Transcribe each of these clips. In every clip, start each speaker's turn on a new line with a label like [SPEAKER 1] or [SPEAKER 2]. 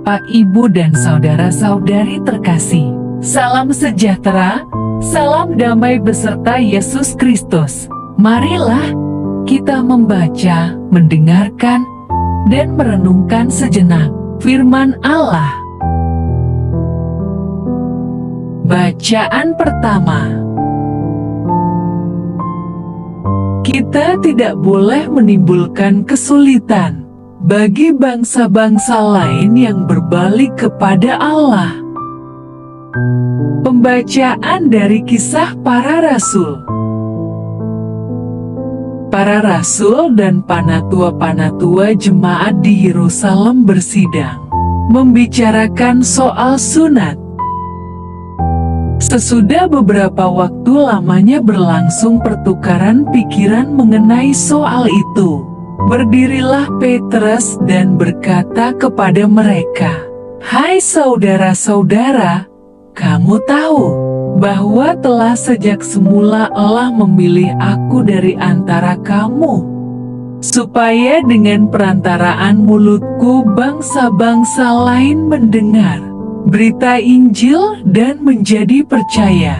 [SPEAKER 1] Bapak, Ibu, dan saudara-saudari terkasih. Salam sejahtera, salam damai beserta Yesus Kristus. Marilah kita membaca, mendengarkan, dan merenungkan sejenak firman Allah. Bacaan pertama. Kita tidak boleh menimbulkan kesulitan bagi bangsa-bangsa lain yang berbalik kepada Allah. Pembacaan dari Kisah Para Rasul. Para rasul dan panatua-panatua jemaat di Yerusalem bersidang, membicarakan soal sunat. Sesudah beberapa waktu lamanya berlangsung pertukaran pikiran mengenai soal itu. Berdirilah Petrus dan berkata kepada mereka, "Hai saudara-saudara, kamu tahu bahwa telah sejak semula Allah memilih aku dari antara kamu, supaya dengan perantaraan mulutku bangsa-bangsa lain mendengar berita Injil dan menjadi percaya.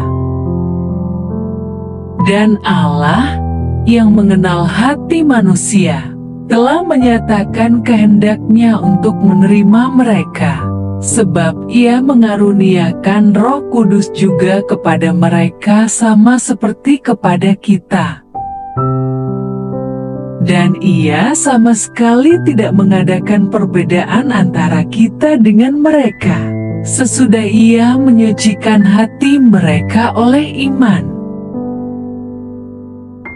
[SPEAKER 1] Dan Allah yang mengenal hati manusia telah menyatakan kehendaknya untuk menerima mereka, sebab Ia mengaruniakan Roh Kudus juga kepada mereka sama seperti kepada kita. Dan Ia sama sekali tidak mengadakan perbedaan antara kita dengan mereka, sesudah Ia menyucikan hati mereka oleh iman.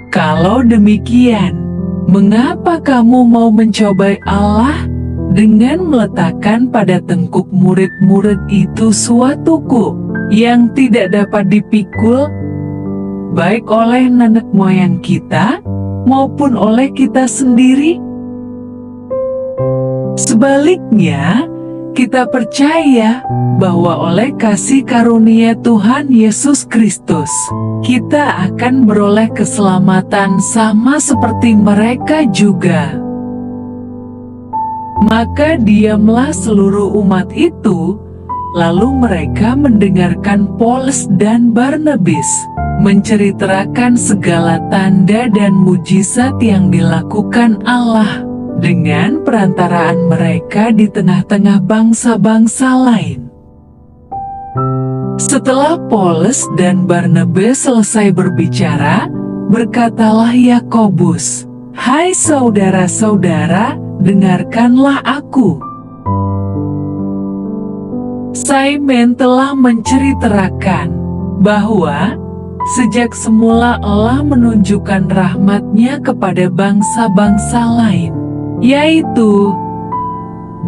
[SPEAKER 1] Kalau demikian, mengapa kamu mau mencobai Allah dengan meletakkan pada tengkuk murid-murid itu suatu kuk yang tidak dapat dipikul, baik oleh nenek moyang kita maupun oleh kita sendiri? Sebaliknya, kita percaya bahwa oleh kasih karunia Tuhan Yesus Kristus, kita akan beroleh keselamatan sama seperti mereka juga." Maka diamlah seluruh umat itu, lalu mereka mendengarkan Paulus dan Barnabas menceritakan segala tanda dan mujizat yang dilakukan Allah dengan perantaraan mereka di tengah-tengah bangsa-bangsa lain. Setelah Paulus dan Barnabas selesai berbicara, berkatalah Yakobus, "Hai saudara-saudara, dengarkanlah aku. Simon telah menceritakan bahwa sejak semula Allah menunjukkan rahmat-Nya kepada bangsa-bangsa lain, yaitu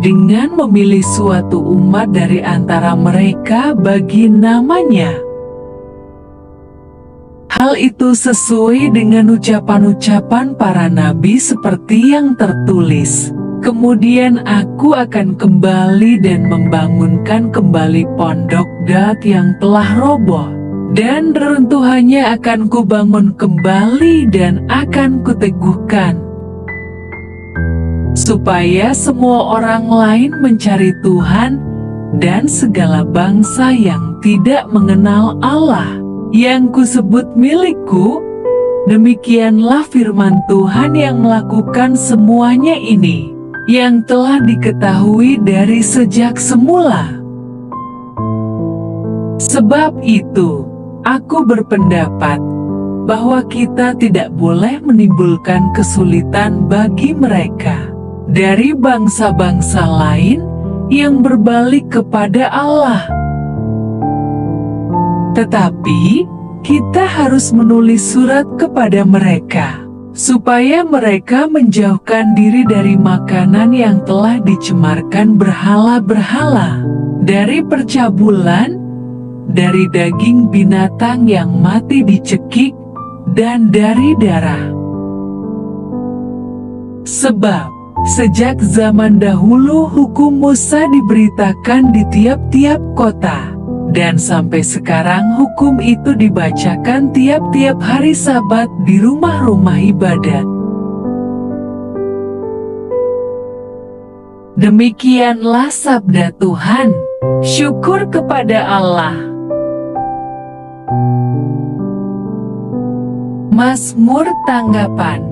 [SPEAKER 1] dengan memilih suatu umat dari antara mereka bagi namanya. Hal itu sesuai dengan ucapan-ucapan para nabi seperti yang tertulis, 'Kemudian aku akan kembali dan membangunkan kembali pondok Daud yang telah roboh, dan reruntuhannya akan kubangun kembali dan akan kuteguhkan, supaya semua orang lain mencari Tuhan, dan segala bangsa yang tidak mengenal Allah yang kusebut milikku.' Demikianlah firman Tuhan yang melakukan semuanya ini, yang telah diketahui dari sejak semula. Sebab itu, aku berpendapat bahwa kita tidak boleh menimbulkan kesulitan bagi mereka dari bangsa-bangsa lain yang berbalik kepada Allah. Tetapi, kita harus menulis surat kepada mereka, supaya mereka menjauhkan diri dari makanan yang telah dicemarkan berhala-berhala, dari percabulan, dari daging binatang yang mati dicekik, dan dari darah. Sebab, sejak zaman dahulu hukum Musa diberitakan di tiap-tiap kota, dan sampai sekarang hukum itu dibacakan tiap-tiap hari Sabat di rumah-rumah ibadat. Demikianlah sabda Tuhan. Syukur kepada Allah. Mazmur tanggapan.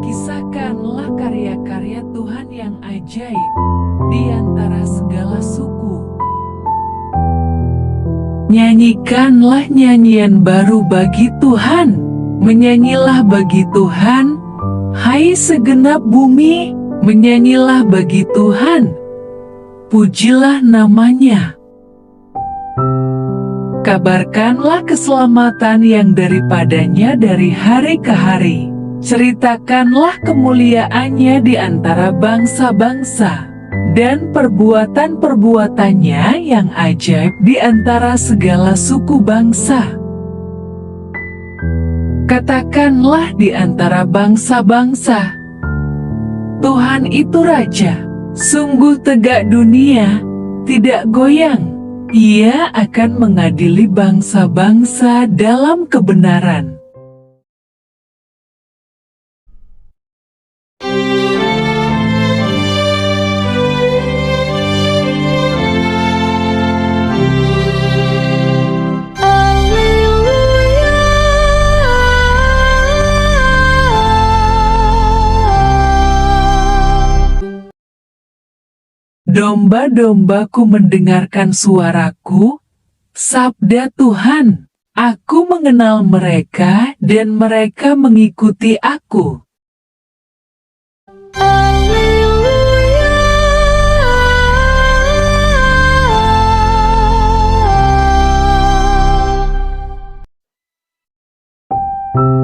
[SPEAKER 1] Kisahkanlah karya-karya Tuhan yang ajaib di antara segala suku. Nyanyikanlah nyanyian baru bagi Tuhan. Menyanyilah bagi Tuhan, hai segenap bumi, menyanyilah bagi Tuhan. Pujilah namanya. Kabarkanlah keselamatan yang daripadanya dari hari ke hari. Ceritakanlah kemuliaannya di antara bangsa-bangsa, dan perbuatan-perbuatannya yang ajaib di antara segala suku bangsa. Katakanlah di antara bangsa-bangsa, Tuhan itu Raja, sungguh tegak dunia, tidak goyang. Ia akan mengadili bangsa-bangsa dalam kebenaran. Domba-dombaku mendengarkan suaraku, sabda Tuhan. Aku mengenal mereka dan mereka mengikuti aku.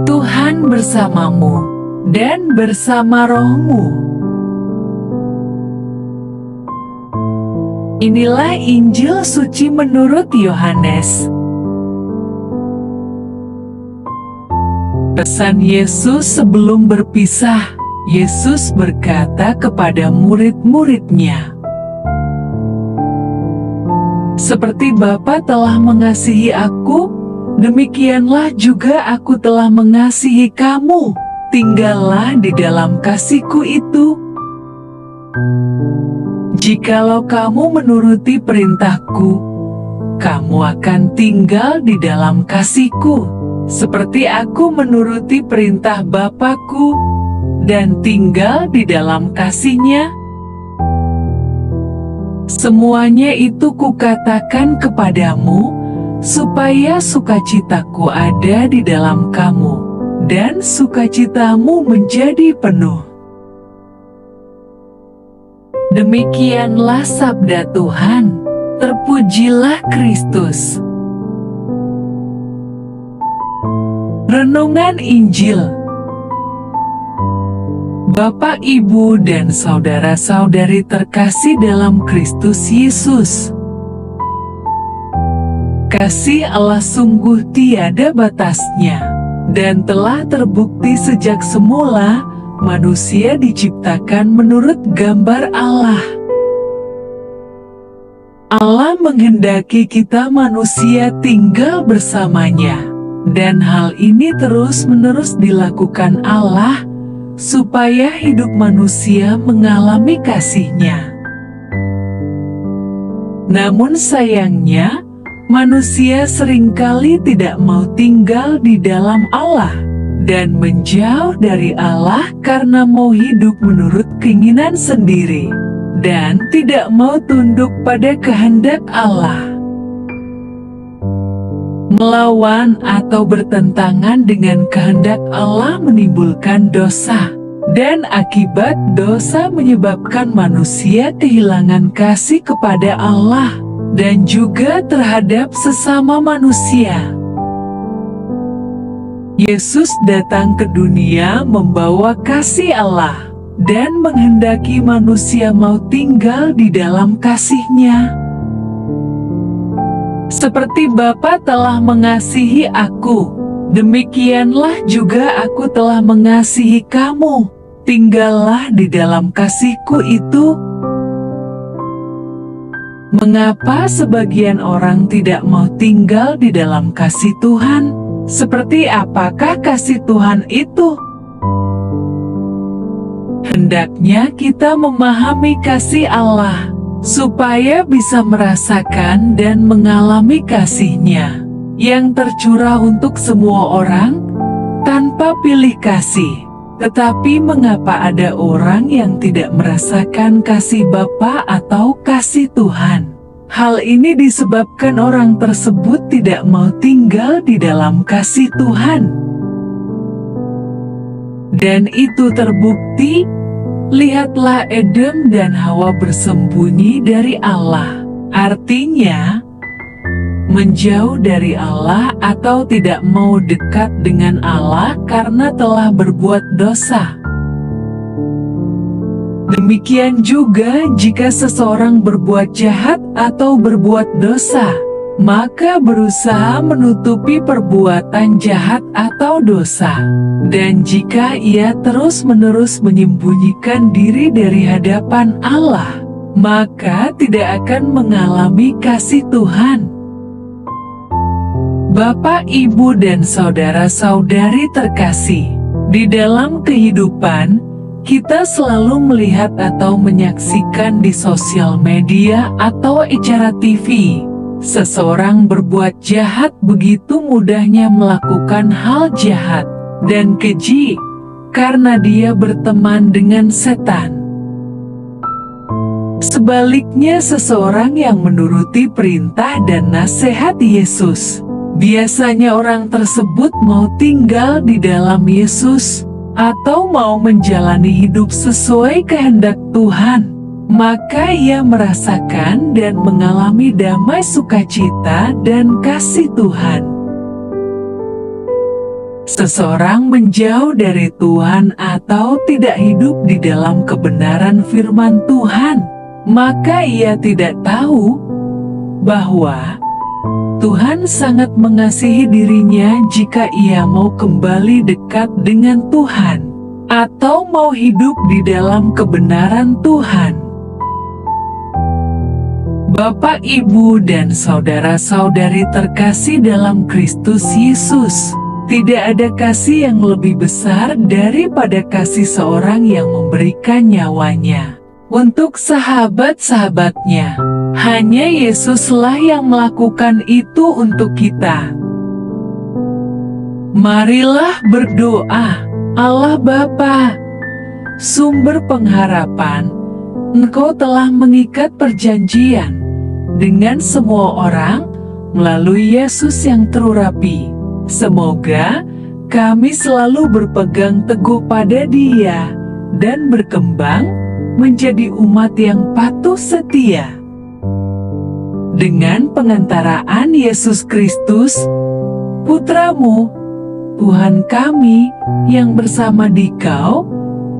[SPEAKER 1] Tuhan bersamamu dan bersama rohmu. Inilah Injil suci menurut Yohanes. Pesan Yesus sebelum berpisah. Yesus berkata kepada murid-muridnya, "Seperti Bapa telah mengasihi aku, demikianlah juga aku telah mengasihi kamu. Tinggallah di dalam kasih-Ku itu. Jikalau kamu menuruti perintah-Ku, kamu akan tinggal di dalam kasih-Ku, seperti aku menuruti perintah Bapa-Ku dan tinggal di dalam kasih-Nya. Semuanya itu Kukatakan kepadamu, supaya sukacita-Ku ada di dalam kamu, dan sukacitamu menjadi penuh." Demikianlah sabda Tuhan. Terpujilah Kristus. Renungan Injil. Bapak, Ibu, dan saudara-saudari terkasih dalam Kristus Yesus. Kasih Allah sungguh tiada batasnya, dan telah terbukti sejak semula manusia diciptakan menurut gambar Allah. Allah menghendaki kita manusia tinggal bersamanya, dan hal ini terus-menerus dilakukan Allah, supaya hidup manusia mengalami kasih-Nya. Namun sayangnya, manusia seringkali tidak mau tinggal di dalam Allah, dan menjauh dari Allah karena mau hidup menurut keinginan sendiri, dan tidak mau tunduk pada kehendak Allah. Melawan atau bertentangan dengan kehendak Allah menimbulkan dosa, dan akibat dosa menyebabkan manusia kehilangan kasih kepada Allah, dan juga terhadap sesama manusia. Yesus datang ke dunia membawa kasih Allah, dan menghendaki manusia mau tinggal di dalam kasih-Nya. Seperti Bapa telah mengasihi aku, demikianlah juga aku telah mengasihi kamu. Tinggallah di dalam kasih-Ku itu. Mengapa sebagian orang tidak mau tinggal di dalam kasih Tuhan? Seperti apakah kasih Tuhan itu? Hendaknya kita memahami kasih Allah, supaya bisa merasakan dan mengalami kasih-Nya yang tercurah untuk semua orang tanpa pilih kasih. Tetapi mengapa ada orang yang tidak merasakan kasih Bapa atau kasih Tuhan? Hal ini disebabkan orang tersebut tidak mau tinggal di dalam kasih Tuhan. Dan itu terbukti, lihatlah Edom dan Hawa bersembunyi dari Allah. Artinya, menjauh dari Allah atau tidak mau dekat dengan Allah karena telah berbuat dosa. Demikian juga jika seseorang berbuat jahat atau berbuat dosa, maka berusaha menutupi perbuatan jahat atau dosa. Dan jika ia terus-menerus menyembunyikan diri dari hadapan Allah, maka tidak akan mengalami kasih Tuhan. Bapak, Ibu, dan saudara-saudari terkasih, di dalam kehidupan, kita selalu melihat atau menyaksikan di sosial media atau acara TV, seseorang berbuat jahat begitu mudahnya melakukan hal jahat dan keji karena dia berteman dengan setan. Sebaliknya, seseorang yang menuruti perintah dan nasihat Yesus, biasanya orang tersebut mau tinggal di dalam Yesus atau mau menjalani hidup sesuai kehendak Tuhan, maka ia merasakan dan mengalami damai sukacita dan kasih Tuhan. Seseorang menjauh dari Tuhan atau tidak hidup di dalam kebenaran firman Tuhan, maka ia tidak tahu bahwa Tuhan sangat mengasihi dirinya jika ia mau kembali dekat dengan Tuhan, atau mau hidup di dalam kebenaran Tuhan. Bapak, Ibu, dan saudara-saudari terkasih dalam Kristus Yesus, tidak ada kasih yang lebih besar daripada kasih seorang yang memberikan nyawanya untuk sahabat-sahabatnya. Hanya Yesuslah yang melakukan itu untuk kita. Marilah berdoa. Allah Bapa, sumber pengharapan, Engkau telah mengikat perjanjian dengan semua orang melalui Yesus yang terurapi. Semoga kami selalu berpegang teguh pada Dia dan berkembang menjadi umat yang patuh setia. Dengan pengantaraan Yesus Kristus, Putra-Mu, Tuhan kami, yang bersama Dikau,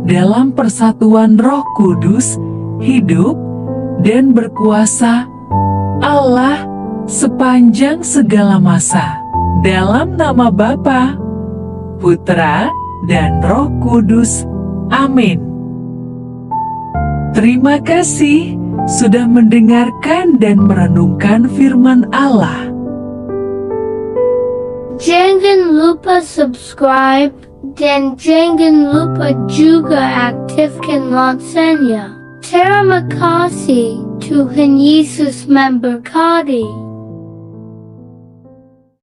[SPEAKER 1] dalam persatuan Roh Kudus, hidup dan berkuasa, Allah, sepanjang segala masa. Dalam nama Bapa, Putra, dan Roh Kudus. Amin. Terima kasih sudah mendengarkan dan merenungkan firman Allah.
[SPEAKER 2] Jangan lupa subscribe dan jangan lupa juga aktifkan loncengnya. Terima kasih, Tuhan Yesus memberkati.